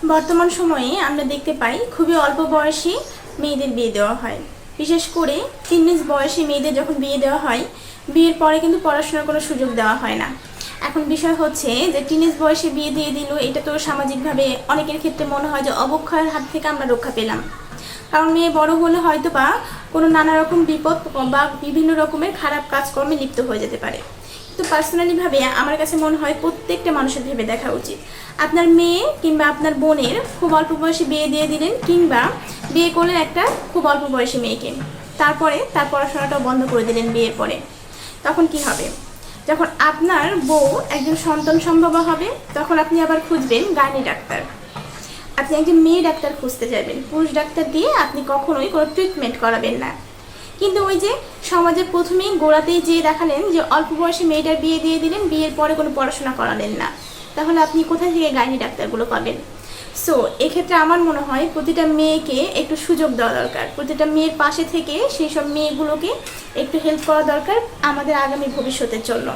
বর্তমান সময়ে আমরা দেখতে পাই খুবই অল্প বয়সী মেয়েদের বিয়ে দেওয়া হয়। বিশেষ করে টিনেজ বয়সী মেয়েদের যখন বিয়ে দেওয়া হয়, বিয়ের পরে কিন্তু পড়াশোনার কোনো সুযোগ দেওয়া হয় না। এখন বিষয় হচ্ছে যে টিনেজ বয়সে বিয়ে দিয়ে দিল, এটা তো সামাজিকভাবে অনেকের ক্ষেত্রে মনে হয় যে অবক্ষয়ের হাত থেকে আমরা রক্ষা পেলাম। কারণ মেয়ে বড় হলে হয়তো বা কোনো নানা রকম বিপদ বা বিভিন্ন রকমের খারাপ কাজকর্মে লিপ্ত হয়ে যেতে পারে। তো পার্সোনালিভাবে আমার কাছে মনে হয় প্রত্যেকটা মানুষের ভেবে দেখা উচিত। আপনার মেয়ে কিংবা আপনার বোনের খুব অল্প বয়সে বিয়ে দিয়ে দিলেন, কিংবা বিয়ে করলেন একটা খুব অল্প বয়সী মেয়েকে, তারপরে তার পড়াশোনাটাও বন্ধ করে দিলেন বিয়ের পরে। তখন কি হবে? যখন আপনার বউ একজন সন্তান সম্ভবা হবে, তখন আপনি আবার খুঁজবেন গাইনি ডাক্তার, আপনি একজন মেয়ে ডাক্তার খুঁজতে যাবেন। পুরুষ ডাক্তার দিয়ে আপনি কখনোই কোনো ট্রিটমেন্ট করাবেন না। কিন্তু ওই যে সমাজের প্রথমেই গোড়াতেই যেয়ে দেখালেন যে অল্প বয়সে মেয়েটার বিয়ে দিয়ে দিলেন, বিয়ের পরে কোনো পড়াশোনা করালেন না, তাহলে আপনি কোথায় থেকে গাইনি ডাক্তারগুলো পাবেন? সো এক্ষেত্রে আমার মনে হয় প্রতিটা মেয়েকে একটু সুযোগ দেওয়া দরকার, প্রতিটা মেয়ের পাশে থেকে সেই সব মেয়েগুলোকে একটু হেল্প করা দরকার আমাদের আগামী ভবিষ্যতের জন্য।